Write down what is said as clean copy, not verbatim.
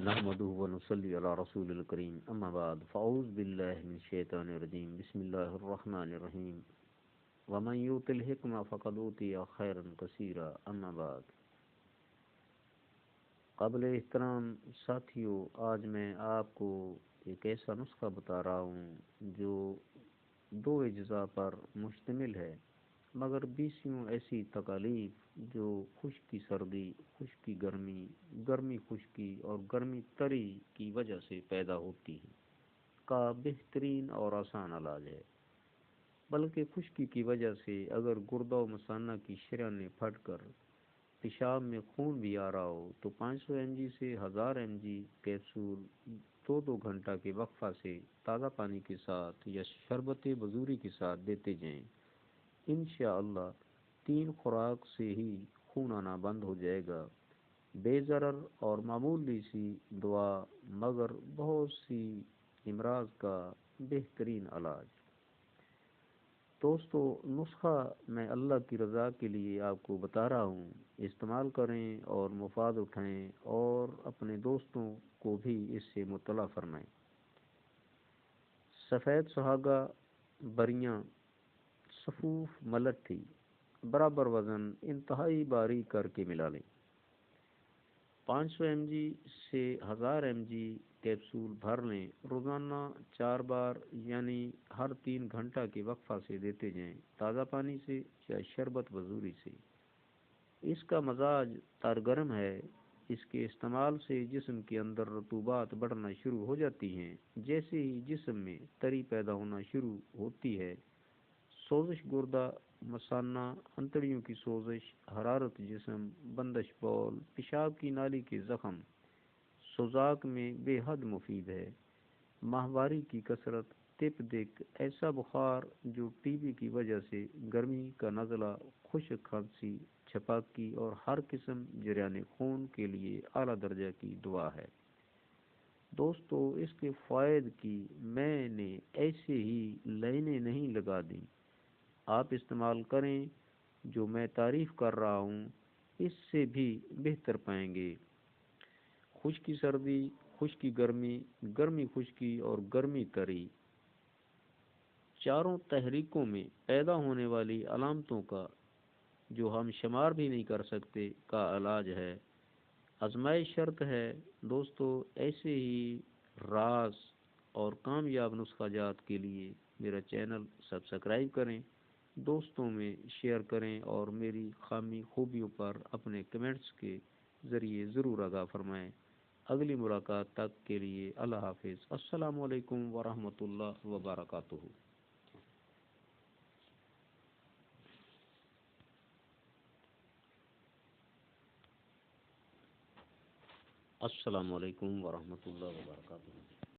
نحمده ونصلي على رسول الكريم اما بعد فاعوذ بالله من الشيطان الرجيم بسم الله الرحمن الرحيم ومن يؤت الحكمة فقد أوتي خيرا كثيرا اما بعد قابل احترام ساتھیوں، آج میں آپ کو ایک ایسا نسخہ بتا رہا ہوں جو 2 اجزاء پر مشتمل ہے، مگر بیسیوں ایسی تکالیف جو خشکی سردی، خشکی گرمی، گرمی خشکی اور گرمی تری کی وجہ سے پیدا ہوتی ہیں کا بہترین اور آسان علاج ہے۔ بلکہ خشکی کی وجہ سے اگر گردہ و مثانہ کی شریانیں پھٹ کر پیشاب میں خون بھی آ رہا ہو تو 500 ایم جی سے 1000 ایم جی کیپسول 2 گھنٹہ کے وقفہ سے تازہ پانی کے ساتھ یا شربت بزوری کے ساتھ دیتے جائیں۔ انشاءاللہ 3 خوراک سے ہی خون آنا بند ہو جائے گا۔ بے ضرر اور معمولی سی دعا مگر بہت سی امراض کا بہترین علاج۔ دوستو، نسخہ میں اللہ کی رضا کے لیے آپ کو بتا رہا ہوں، استعمال کریں اور مفاد اٹھائیں اور اپنے دوستوں کو بھی اس سے مطلع فرمائیں۔ سفید سہاگا، بریاں، صفوف ملٹھی، برابر وزن انتہائی باریک کر کے ملا لیں۔ 500 ایم جی سے 1000 ایم جی کیپسول بھر لیں، روزانہ 4 بار یعنی ہر 3 گھنٹہ کے وقفہ سے دیتے جائیں، تازہ پانی سے یا شربت بزوری سے۔ اس کا مزاج ترگرم ہے۔ اس کے استعمال سے جسم کے اندر رطوبات بڑھنا شروع ہو جاتی ہیں۔ جیسے ہی جسم میں تری پیدا ہونا شروع ہوتی ہے، سوزش گردہ، مثانہ، انتڑیوں کی سوزش، حرارت جسم، بندش بول، پیشاب کی نالی کے زخم، سوزاک میں بے حد مفید ہے۔ ماہواری کی کثرت، تپ دق، ایسا بخار جو ٹی بی کی وجہ سے گرمی کا نزلہ، خشک کھانسی، چھپاکی اور ہر قسم جریان خون کے لیے اعلیٰ درجہ کی دوا ہے۔ دوستو، اس کے فوائد کی میں نے ایسے ہی لائنیں نہیں لگا دیں، آپ استعمال کریں، جو میں تعریف کر رہا ہوں اس سے بھی بہتر پائیں گے۔ خشکی سردی، خشکی گرمی، گرمی خشکی اور گرمی تری، چاروں تحریکوں میں پیدا ہونے والی علامتوں کا جو ہم شمار بھی نہیں کر سکتے کا علاج ہے۔ آزمائش شرط ہے۔ دوستو، ایسے ہی راز اور کامیاب نسخہ جات کے لیے میرا چینل سبسکرائب کریں، دوستوں میں شیئر کریں اور میری خامی خوبیوں پر اپنے کمنٹس کے ذریعے ضرور آگاہ فرمائیں۔ اگلی ملاقات تک کے لیے اللہ حافظ۔ السلام علیکم ورحمۃ اللہ وبرکاتہ۔ السلام علیکم ورحمۃ اللہ وبرکاتہ۔